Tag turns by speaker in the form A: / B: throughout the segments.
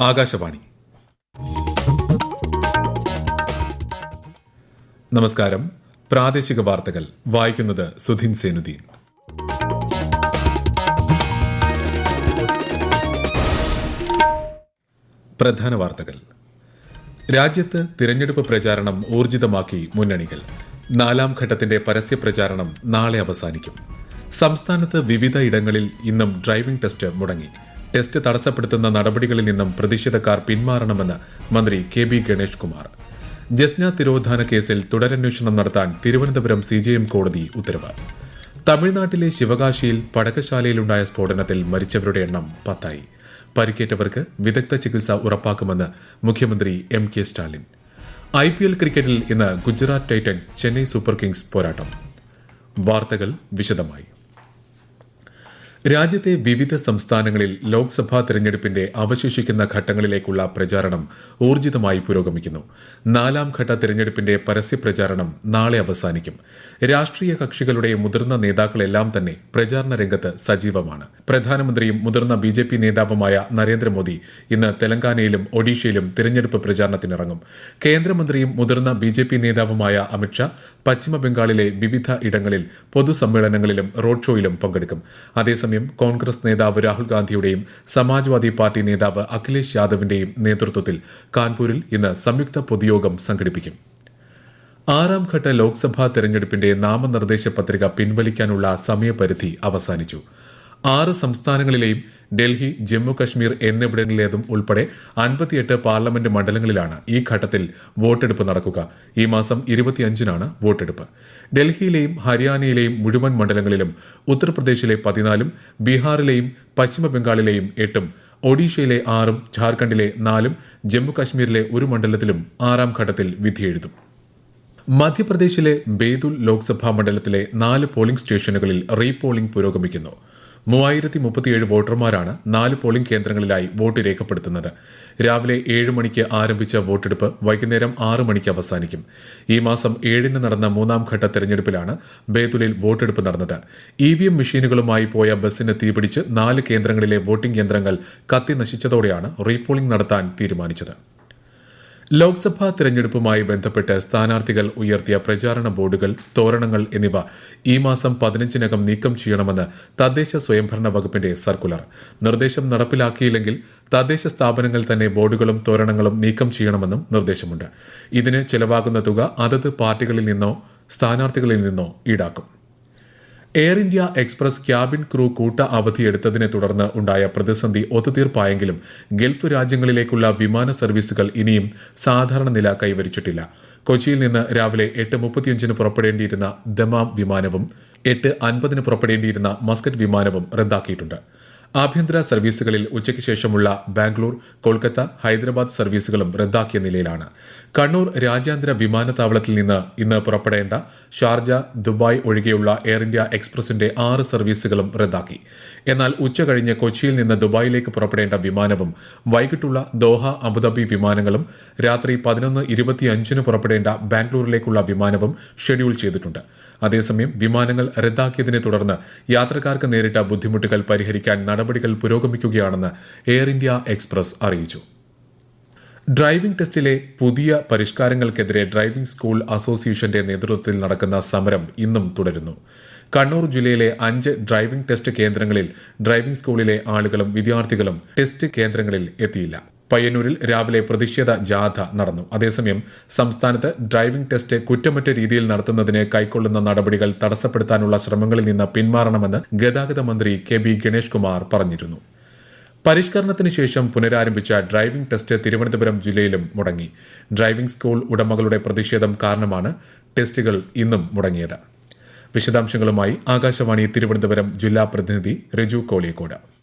A: ആകാശവാണി. നമസ്കാരം. പ്രാദേശിക വാർത്തകൾ വായിക്കുന്നത് സുധിൻ സേനുദ്ദീൻ. പ്രധാന വാർത്തകൾ. രാജ്യത്ത് തിരഞ്ഞെടുപ്പ് പ്രചാരണം ഊർജിതമാക്കി മുന്നണികൾ. 4ാം ഘട്ടത്തിന്റെ പരസ്യ പ്രചാരണം നാളെ അവസാനിക്കും. സംസ്ഥാനത്ത് വിവിധ ഇടങ്ങളിൽ ഇന്നും ഡ്രൈവിംഗ് ടെസ്റ്റ് മുടങ്ങി. ടെസ്റ്റ് തടസ്സപ്പെടുത്തുന്ന നടപടികളിൽ നിന്നും പ്രതിഷേധക്കാർ പിന്മാറണമെന്ന് മന്ത്രി കെ.ബി. ഗണേഷ് കുമാർ. ജസ്ന തിരോധാന കേസിൽ തുടരന്വേഷണം നടത്താൻ തിരുവനന്തപുരം CJM കോടതി ഉത്തരവ്. തമിഴ്നാട്ടിലെ ശിവകാശിയിൽ പടക്കശാലയിലുണ്ടായ സ്ഫോടനത്തിൽ മരിച്ചവരുടെ എണ്ണം 10. പരിക്കേറ്റവർക്ക് വിദഗ്ധ ചികിത്സ ഉറപ്പാക്കുമെന്ന് മുഖ്യമന്ത്രി M.K. സ്റ്റാലിൻ. IPL ക്രിക്കറ്റിൽ ഇന്ന് Gujarat Titans Chennai super Kings പോരാട്ടം. വാർത്തകൾ വിശദമായി. രാജ്യത്തെ വിവിധ സംസ്ഥാനങ്ങളിൽ ലോക്സഭാ തെരഞ്ഞെടുപ്പിന്റെ അവശേഷിക്കുന്ന ഘട്ടങ്ങളിലേക്കുള്ള പ്രചാരണം ഊർജിതമായി പുരോഗമിക്കുന്നു. 4ാം ഘട്ട തെരഞ്ഞെടുപ്പിന്റെ പരസ്യ പ്രചാരണം നാളെ അവസാനിക്കും. രാഷ്ട്രീയ കക്ഷികളുടെ മുതിർന്ന നേതാക്കളെല്ലാം തന്നെ പ്രചാരണ രംഗത്ത് സജീവമാണ്. പ്രധാനമന്ത്രിയും മുതിർന്ന BJP നേതാവുമായ നരേന്ദ്രമോദി ഇന്ന് തെലങ്കാനയിലും ഒഡീഷയിലും തിരഞ്ഞെടുപ്പ് പ്രചാരണത്തിനിറങ്ങും. കേന്ദ്രമന്ത്രിയും മുതിർന്ന BJP നേതാവുമായ അമിത്ഷാ പശ്ചിമബംഗാളിലെ വിവിധ ഇടങ്ങളിൽ പൊതുസമ്മേളനങ്ങളിലും റോഡ് ഷോയിലും പങ്കെടുക്കും. അതേസമയം കോൺഗ്രസ് നേതാവ് രാഹുൽ ഗാന്ധിയുടെയും സമാജ്വാദി പാർട്ടി നേതാവ് അഖിലേഷ് യാദവിന്റെയും നേതൃത്വത്തിൽ കാൺപൂരിൽ ഇന്ന് സംയുക്ത പൊതുയോഗം സംഘടിപ്പിക്കും. 6ാം ഘട്ട ലോക്സഭാ തെരഞ്ഞെടുപ്പിന്റെ നാമനിർദ്ദേശ പത്രിക പിൻവലിക്കാനുള്ള സമയപരിധി അവസാനിച്ചു. 6 സംസ്ഥാനങ്ങളിലെയും ഡൽഹി, ജമ്മു കശ്മീർ എന്നിവിടങ്ങളിലേതും ഉൾപ്പെടെ 58 പാർലമെന്റ് മണ്ഡലങ്ങളിലാണ് ഈ ഘട്ടത്തിൽ വോട്ടെടുപ്പ് നടക്കുക. ഈ മാസം 25-നാണ് വോട്ടെടുപ്പ്. ഡൽഹിയിലെയും ഹരിയാനയിലെയും മുഴുവൻ മണ്ഡലങ്ങളിലും, ഉത്തർപ്രദേശിലെ 14-ഉം, ബീഹാറിലെയും പശ്ചിമബംഗാളിലെയും 8-ഉം, ഒഡീഷയിലെ 6-ഉം, ഝാർഖണ്ഡിലെ 4-ഉം, ജമ്മു കശ്മീരിലെ 1 മണ്ഡലത്തിലും 6ാം ഘട്ടത്തിൽ വിധിയെഴുതും. മധ്യപ്രദേശിലെ ബേതുൽ ലോക്സഭാ മണ്ഡലത്തിലെ 4 പോളിംഗ് സ്റ്റേഷനുകളിൽ റീപോളിംഗ് പുരോഗമിക്കുന്നു. 3037 വോട്ടർമാരാണ് 4 പോളിംഗ് കേന്ദ്രങ്ങളിലായി വോട്ട് രേഖപ്പെടുത്തുന്നത്. രാവിലെ 7 മണിക്ക് ആരംഭിച്ച വോട്ടെടുപ്പ് വൈകുന്നേരം 6 മണിക്ക് അവസാനിക്കും. ഈ മാസം 7-ന് നടന്ന 3ാം ഘട്ട തെരഞ്ഞെടുപ്പിലാണ് ബേതുലിൽ വോട്ടെടുപ്പ് നടന്നത്. EVM മെഷീനുകളുമായി പോയ ബസ്സിന് തീപിടിച്ച് 4 കേന്ദ്രങ്ങളിലെ വോട്ടിംഗ് യന്ത്രങ്ങൾ കത്തി നശിച്ചതോടെയാണ് റീപോളിംഗ് നടത്താൻ തീരുമാനിച്ചത്. ലോക്സഭാ തെരഞ്ഞെടുപ്പുമായി ബന്ധപ്പെട്ട് സ്ഥാനാർത്ഥികൾ ഉയർത്തിയ പ്രചാരണ ബോർഡുകൾ, തോരണങ്ങൾ എന്നിവ ഈ മാസം 15-നകം നീക്കം ചെയ്യണമെന്ന് തദ്ദേശ സ്വയംഭരണ വകുപ്പിന്റെ സർക്കുലർ. നിർദ്ദേശം നടപ്പിലാക്കിയില്ലെങ്കിൽ തദ്ദേശ സ്ഥാപനങ്ങൾ തന്നെ ബോർഡുകളും തോരണങ്ങളും നീക്കം ചെയ്യണമെന്നും നിർദ്ദേശമുണ്ട്. ഇതിന് ചെലവാകുന്ന തുക അതത് പാർട്ടികളിൽ നിന്നോ സ്ഥാനാർത്ഥികളിൽ നിന്നോ ഈടാക്കും. Air India express cabin crew കൂട്ട അവധിയെടുത്തതിനെ തുടർന്ന് ഉണ്ടായ പ്രതിസന്ധി ഒത്തുതീർപ്പായെങ്കിലും ഗൾഫ് രാജ്യങ്ങളിലേക്കുള്ള വിമാന സർവീസുകൾ ഇനിയും സാധാരണ നില കൈവരിച്ചിട്ടില്ല. കൊച്ചിയിൽ നിന്ന് രാവിലെ 8:35-ന് പുറപ്പെടേണ്ടിയിരുന്ന ദമാം വിമാനവും 8:50-ന് പുറപ്പെടേണ്ടിയിരുന്ന മസ്കറ്റ് വിമാനവും റദ്ദാക്കിയിട്ടുണ്ട്. ആഭ്യന്തര സർവീസുകളിൽ ഉച്ചയ്ക്ക് ശേഷമുള്ള ബാംഗ്ലൂർ, കൊൽക്കത്ത, ഹൈദരാബാദ് സർവീസുകളും റദ്ദാക്കിയ നിലയിലാണ്. കണ്ണൂർ രാജ്യാന്തര വിമാനത്താവളത്തിൽ നിന്ന് ഇന്ന് പുറപ്പെടേണ്ട ഷാർജ, ദുബായ് ഒഴികെയുള്ള എയർ ഇന്ത്യ എക്സ്പ്രസിന്റെ 6 സർവീസുകളും റദ്ദാക്കി. എന്നാൽ ഉച്ചകഴിഞ്ഞ് കൊച്ചിയിൽ നിന്ന് ദുബായിലേക്ക് പുറപ്പെടേണ്ട വിമാനവും വൈകിട്ടുള്ള ദോഹ, അബുദാബി വിമാനങ്ങളും രാത്രി 11:25-ന് പുറപ്പെടേണ്ട ബാംഗ്ലൂരിലേക്കുള്ള വിമാനവും ഷെഡ്യൂൾ ചെയ്തിട്ടുണ്ട്. അതേസമയം വിമാനങ്ങൾ റദ്ദാക്കിയതിനെ തുടർന്ന് യാത്രക്കാർക്ക് നേരിട്ട ബുദ്ധിമുട്ടുകൾ പരിഹരിക്കാൻ നടപടികൾ പുരോഗമിക്കുകയാണെന്ന് എയർ ഇന്ത്യ എക്സ്പ്രസ് അറിയിച്ചു. ഡ്രൈവിംഗ് ടെസ്റ്റിലെ പുതിയ പരിഷ്കാരങ്ങൾക്കെതിരെ ഡ്രൈവിംഗ് സ്കൂൾ അസോസിയേഷന്റെ നേതൃത്വത്തിൽ നടക്കുന്ന സമരം ഇന്നും തുടരുന്നു. കണ്ണൂർ ജില്ലയിലെ 5 ഡ്രൈവിംഗ് ടെസ്റ്റ് കേന്ദ്രങ്ങളിൽ ഡ്രൈവിംഗ് സ്കൂളിലെ ആളുകളും വിദ്യാർത്ഥികളും ടെസ്റ്റ് കേന്ദ്രങ്ങളിൽ എത്തിയില്ല. പയ്യന്നൂരിൽ രാവിലെ പ്രതിഷേധ ജാഥ നടന്നു. അതേസമയം സംസ്ഥാനത്ത് ഡ്രൈവിംഗ് ടെസ്റ്റ് കുറ്റമറ്റ രീതിയിൽ നടത്തുന്നതിന് കൈക്കൊള്ളുന്ന നടപടികൾ തടസ്സപ്പെടുത്താനുള്ള ശ്രമങ്ങളിൽ നിന്ന് പിന്മാറണമെന്ന് ഗതാഗത മന്ത്രി കെ.ബി. ഗണേഷ് കുമാർ പറഞ്ഞിരുന്നു. പരിഷ്കരണത്തിന് ശേഷം പുനരാരംഭിച്ച ഡ്രൈവിംഗ് ടെസ്റ്റ് തിരുവനന്തപുരം ജില്ലയിലും മുടങ്ങി. ഡ്രൈവിംഗ് സ്കൂൾ ഉടമകളുടെ പ്രതിഷേധം കാരണമാണ് ടെസ്റ്റുകൾ ഇന്നും മുടങ്ങിയത്. വിശദാംശങ്ങളുമായി ആകാശവാണി തിരുവനന്തപുരം ജില്ലാ പ്രതിനിധി രജു കോലിയക്കോട്.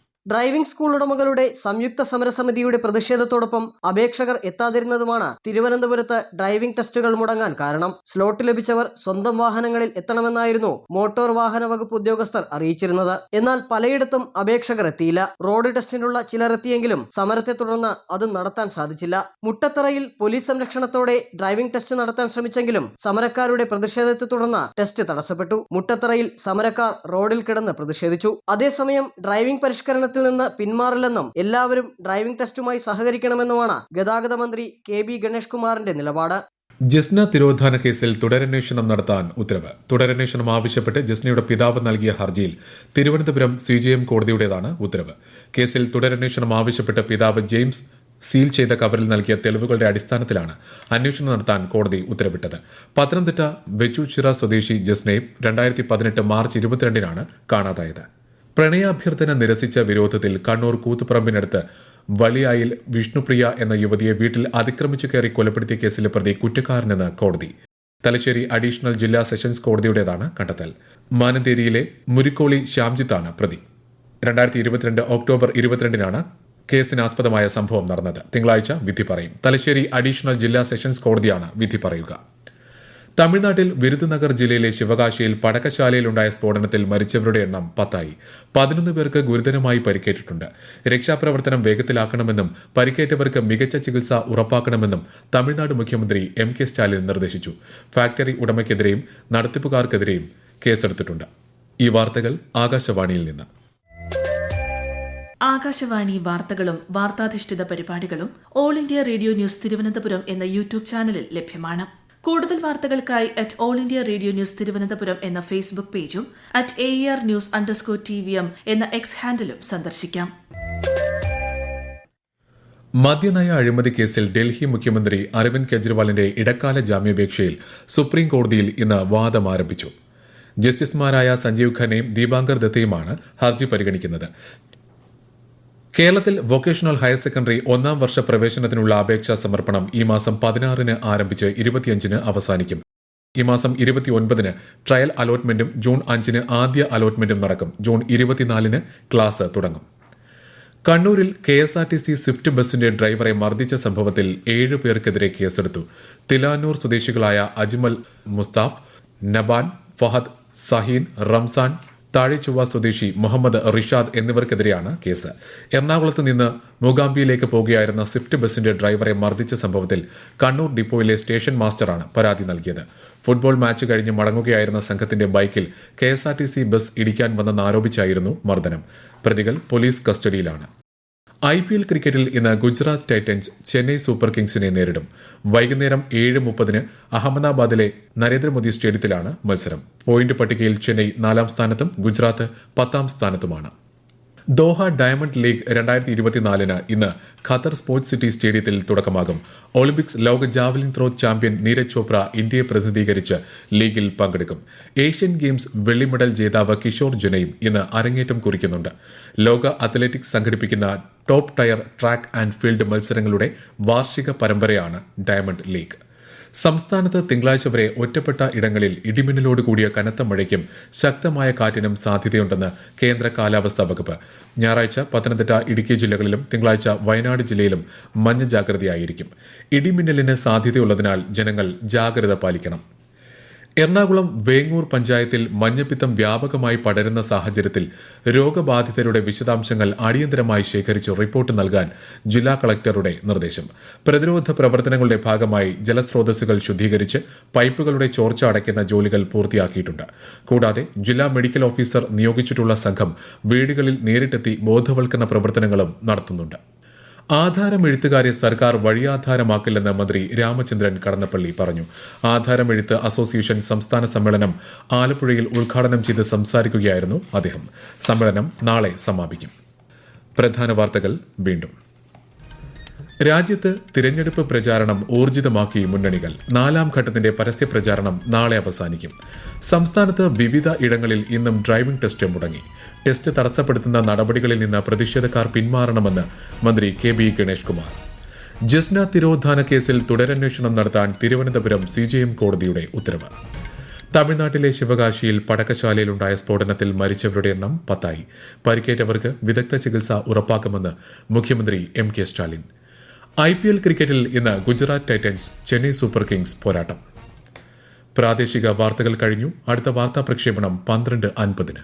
B: ഡ്രൈവിംഗ് സ്കൂൾ ഉടമകളുടെ സംയുക്ത സമരസമിതിയുടെ പ്രതിഷേധത്തോടൊപ്പം അപേക്ഷകർ എത്താതിരുന്നതുമാണ് തിരുവനന്തപുരത്ത് ഡ്രൈവിംഗ് ടെസ്റ്റുകൾ മുടങ്ങാൻ കാരണം. സ്ലോട്ട് ലഭിച്ചവർ സ്വന്തം വാഹനങ്ങളിൽ എത്തണമെന്നായിരുന്നു മോട്ടോർ വാഹന വകുപ്പ് ഉദ്യോഗസ്ഥർ അറിയിച്ചിരുന്നത്. എന്നാൽ പലയിടത്തും അപേക്ഷകർ എത്തിയില്ല. റോഡ് ടെസ്റ്റിനുള്ള ചിലർ എത്തിയെങ്കിലും സമരത്തെ തുടർന്ന് അത് നടത്താൻ സാധിച്ചില്ല. മുട്ടത്തറയിൽ പോലീസ് സംരക്ഷണത്തോടെ ഡ്രൈവിംഗ് ടെസ്റ്റ് നടത്താൻ ശ്രമിച്ചെങ്കിലും സമരക്കാരുടെ പ്രതിഷേധത്തെ തുടർന്ന് ടെസ്റ്റ് തടസ്സപ്പെട്ടു. മുട്ടത്തറയിൽ സമരക്കാർ റോഡിൽ കിടന്ന് പ്രതിഷേധിച്ചു. അതേസമയം ഡ്രൈവിംഗ് പരിഷ്കരണ പ്രചാരണത്തിൽ നിന്ന് പിന്മാറില്ലെന്നും എല്ലാവരും ഡ്രൈവിംഗ് ടെസ്റ്റുമായി സഹകരിക്കണമെന്നുമാണ് ഗതാഗത മന്ത്രി KB ഗണേഷ് കുമാറിന്റെ നിലപാട്.
A: ജസ്ന തിരോധാന കേസിൽ തുടരന്വേഷണം നടത്താൻ ഉത്തരവ്. തുടരന്വേഷണം ആവശ്യപ്പെട്ട് ജസ്നയുടെ പിതാവ് നൽകിയ ഹർജിയിൽ തിരുവനന്തപുരം CJM കോടതിയുടേതാണ് ഉത്തരവ്. കേസിൽ തുടരന്വേഷണം ആവശ്യപ്പെട്ട് പിതാവ് ജെയിംസ് സീൽ ചെയ്ത കവറിൽ നൽകിയ തെളിവുകളുടെ അടിസ്ഥാനത്തിലാണ് അന്വേഷണം നടത്താൻ കോടതി ഉത്തരവിട്ടത്. പത്തനംതിട്ട വെച്ചൂച്ചിറ സ്വദേശി ജസ്നയെ 2018 മാർച്ച് 22-നാണ് കാണാതായത്. പ്രണയാഭ്യർത്ഥന നിരസിച്ച വിരോധത്തിൽ കണ്ണൂർ കൂത്തുപറമ്പിനടുത്ത് വലിയായിൽ വിഷ്ണുപ്രിയ എന്ന യുവതിയെ വീട്ടിൽ അതിക്രമിച്ചു കയറി കൊലപ്പെടുത്തിയ കേസിലെ പ്രതി കുറ്റക്കാരനെന്ന് കോടതി. തലശ്ശേരി അഡീഷണൽ ജില്ലാ സെഷൻസ് കോടതിയുടേതാണ് കണ്ടെത്തൽ. മാനന്തേരിയിലെ മുരിക്കോളി ശ്യാംജിത്താണ് പ്രതി. 2022 ഒക്ടോബർ 22-നാണ് കേസിനാസ്പദമായ സംഭവം നടന്നത്. തിങ്കളാഴ്ച വിധി പറയും. തലശ്ശേരി അഡീഷണൽ ജില്ലാ സെഷൻസ് കോടതിയാണ് വിധി പറയുക. തമിഴ്നാട്ടിൽ വിരുദുനഗർ ജില്ലയിലെ ശിവകാശിയിൽ പടക്കശാലയിലുണ്ടായ സ്ഫോടനത്തിൽ മരിച്ചവരുടെ എണ്ണം 10ആയി. 11 പേർക്ക് ഗുരുതരമായി പരിക്കേറ്റിട്ടുണ്ട്. രക്ഷാപ്രവർത്തനം വേഗത്തിലാക്കണമെന്നും പരിക്കേറ്റവർക്ക് മികച്ച ചികിത്സ ഉറപ്പാക്കണമെന്നും തമിഴ്നാട് മുഖ്യമന്ത്രി MK സ്റ്റാലിൻ നിർദ്ദേശിച്ചു. ഫാക്ടറി ഉടമയ്ക്കെതിരെയും നടത്തിപ്പുകാർക്കെതിരെയും കേസെടുത്തിട്ടുണ്ട്. ഈ വാർത്തകൾ ആകാശവാണിയിൽ നിന്ന്.
C: ആകാശവാണി വാർത്തകളും വാർത്താധിഷ്ഠിത പരിപാടികളും all India radio news Thiruvananthapuram എന്ന യൂട്യൂബ് ചാനലിൽ ലഭ്യമാണ്. കൂടുതൽ വാർത്തകൾക്കായി @All India Radio News Thiruvananthapuram എന്ന ഫേസ്ബുക്ക് പേജും @AER_News_TVM എന്ന X ഹാൻഡിലും സന്ദർശിക്കാം.
A: മദ്യനയ അഴിമതി കേസിൽ ഡൽഹി മുഖ്യമന്ത്രി അരവിന്ദ് കെജ്രിവാളിന്റെ ഇടക്കാല ജാമ്യാപേക്ഷയിൽ സുപ്രീം കോടതിയിൽ ഇന്ന് വാദം ആരംഭിച്ചു. ജസ്റ്റിസുമാരായ സഞ്ജീവ് ഖന്നയും ദീപാങ്കർ ദത്തയുമാണ് ഹർജി പരിഗണിക്കുന്നത്. കേരളത്തിൽ വൊക്കേഷണൽ ഹയർ സെക്കൻഡറി 1-ാം വർഷ പ്രവേശനത്തിനുള്ള അപേക്ഷാ സമർപ്പണം ഈ മാസം 16-ന് ആരംഭിച്ച് 25-ന് അവസാനിക്കും. ഈ മാസം 29-ന് ട്രയൽ അലോട്ട്മെന്റും ജൂൺ 5-ന് ആദ്യ അലോട്ട്മെന്റും നടക്കും. ജൂൺ 24-ന് ക്ലാസ് തുടങ്ങും. കണ്ണൂരിൽ KSRTC സ്വിഫ്റ്റ് ബസിന്റെ ഡ്രൈവറെ മർദ്ദിച്ച സംഭവത്തിൽ 7 പേർക്കെതിരെ കേസെടുത്തു. തിലാനൂർ സ്വദേശികളായ അജ്മൽ, മുസ്താഫ്, നബാൻ, ഫഹദ്, സഹീൻ, റംസാൻ, താഴെചൊവ്വ സ്വദേശി മുഹമ്മദ് റിഷാദ് എന്നിവർക്കെതിരെയാണ് കേസ്. എറണാകുളത്ത് നിന്ന് മൂകാംബിയിലേക്ക് പോകുകയായിരുന്ന സ്വിഫ്റ്റ് ബസിന്റെ ഡ്രൈവറെ മർദ്ദിച്ച സംഭവത്തിൽ കണ്ണൂർ ഡിപ്പോയിലെ സ്റ്റേഷൻ മാസ്റ്ററാണ് പരാതി നൽകിയത്. ഫുട്ബോൾ മാച്ച് കഴിഞ്ഞ് മടങ്ങുകയായിരുന്ന സംഘത്തിന്റെ ബൈക്കിൽ KSRTC ബസ് ഇടിക്കാൻ വന്നെന്നാരോപിച്ചായിരുന്നു മർദ്ദനം. പ്രതികൾ പോലീസ് കസ്റ്റഡിയിലാണ്. IPL ക്രിക്കറ്റിൽ ഇന്ന് ഗുജറാത്ത് ടൈറ്റൻസ് ചെന്നൈ സൂപ്പർ കിങ്സിനെ നേരിടും. വൈകുന്നേരം 7:30-ന് അഹമ്മദാബാദിലെ നരേന്ദ്രമോദി സ്റ്റേഡിയത്തിലാണ് മത്സരം. പോയിന്റ് പട്ടികയിൽ ചെന്നൈ 4-ാം സ്ഥാനത്തും ഗുജറാത്ത് 10-ാം സ്ഥാനത്തുമാണ്. ദോഹ ഡയമണ്ട് ലീഗ് 2024-ന് ഇന്ന് ഖത്തർ സ്പോർട്സ് സിറ്റി സ്റ്റേഡിയത്തിൽ തുടക്കമാകും. ഒളിമ്പിക്സ് ലോക javelin throw champion Neeraj Chopra ഇന്ത്യയെ പ്രതിനിധീകരിച്ച് ലീഗിൽ പങ്കെടുക്കും. ഏഷ്യൻ ഗെയിംസ് വെള്ളി മെഡൽ ജേതാവ് കിഷോർ ജുനയും ഇന്ന് അരങ്ങേറ്റം കുറിക്കുന്നുണ്ട്. ലോക അത്ലറ്റിക്സ് സംഘടിപ്പിക്കുന്ന top tier track and field മത്സരങ്ങളുടെ വാർഷിക പരമ്പരയാണ് ഡയമണ്ട് ലീഗ്. സംസ്ഥാനത്ത് തിങ്കളാഴ്ച വരെ ഒറ്റപ്പെട്ട ഇടങ്ങളിൽ ഇടിമിന്നലോട് കൂടിയ കനത്ത മഴയ്ക്കും ശക്തമായ കാറ്റിനും സാധ്യതയുണ്ടെന്ന് കേന്ദ്ര കാലാവസ്ഥാ വകുപ്പ്. ഞായറാഴ്ച പത്തനംതിട്ട, ഇടുക്കി ജില്ലകളിലും തിങ്കളാഴ്ച വയനാട് ജില്ലയിലും മഞ്ഞ ജാഗ്രതയായിരിക്കും. ഇടിമിന്നലിന് സാധ്യതയുള്ളതിനാൽ ജനങ്ങൾ ജാഗ്രത പാലിക്കണം. എറണാകുളം വേങ്ങൂർ പഞ്ചായത്തിൽ മഞ്ഞപ്പിത്തം വ്യാപകമായി പടരുന്ന സാഹചര്യത്തിൽ രോഗബാധിതരുടെ വിശദാംശങ്ങൾ അടിയന്തരമായി ശേഖരിച്ച് റിപ്പോർട്ട് നൽകാൻ ജില്ലാ കളക്ടറുടെ നിർദ്ദേശം. പ്രതിരോധ പ്രവർത്തനങ്ങളുടെ ഭാഗമായി ജലസ്രോതസ്സുകൾ ശുദ്ധീകരിച്ച് പൈപ്പുകളുടെ ചോർച്ച അടയ്ക്കുന്ന ജോലികൾ പൂർത്തിയാക്കിയിട്ടുണ്ട്. കൂടാതെ ജില്ലാ മെഡിക്കൽ ഓഫീസർ നിയോഗിച്ചിട്ടുള്ള സംഘം വീടുകളിൽ നേരിട്ടെത്തി ബോധവൽക്കരണ പ്രവർത്തനങ്ങളും നടത്തുന്നുണ്ട്. ആധാരമെഴുത്തുകാരെ സർക്കാർ വഴിയാധാരമാക്കില്ലെന്ന് മന്ത്രി രാമചന്ദ്രൻ കടന്നപ്പള്ളി പറഞ്ഞു. ആധാരമെഴുത്ത് അസോസിയേഷൻ സംസ്ഥാന സമ്മേളനം ആലപ്പുഴയിൽ ഉദ്ഘാടനം ചെയ്ത് സംസാരിക്കുകയായിരുന്നു അദ്ദേഹം. സമ്മേളനം നാളെ സമാപിക്കും. പ്രധാന വാർത്തകൾ വീണ്ടും. രാജ്യത്ത് തിരഞ്ഞെടുപ്പ് പ്രചാരണം ഊർജിതമാക്കി മുന്നണികൾ. 4-ാം ഘട്ടത്തിന്റെ പരസ്യ പ്രചാരണം നാളെ അവസാനിക്കും. സംസ്ഥാനത്ത് വിവിധ ഇടങ്ങളിൽ ഇന്നും ഡ്രൈവിംഗ് ടെസ്റ്റ് മുടങ്ങി. ടെസ്റ്റ് തടസ്സപ്പെടുത്തുന്ന നടപടികളിൽ നിന്ന് പ്രതിഷേധക്കാർ പിന്മാറണമെന്ന് മന്ത്രി KB ഗണേഷ് കുമാർ. ജസ്ന തിരോധാന കേസിൽ തുടരന്വേഷണം നടത്താൻ തിരുവനന്തപുരം CJM കോടതിയുടെ ഉത്തരവ്. തമിഴ്നാട്ടിലെ ശിവകാശിയിൽ പടക്കശാലയിലുണ്ടായ സ്ഫോടനത്തിൽ മരിച്ചവരുടെ എണ്ണം 10ആയി. പരിക്കേറ്റവർക്ക് വിദഗ്ധ ചികിത്സ ഉറപ്പാക്കുമെന്ന് മുഖ്യമന്ത്രി MK സ്റ്റാലിൻ. IPL ക്രിക്കറ്റിൽ ഇന്ന് Gujarat Titans Chennai super Kings പോരാട്ടം. പ്രാദേശിക വാർത്തകൾ കഴിഞ്ഞു. അടുത്ത വാർത്താ പ്രക്ഷേപണം 12:50-ന്.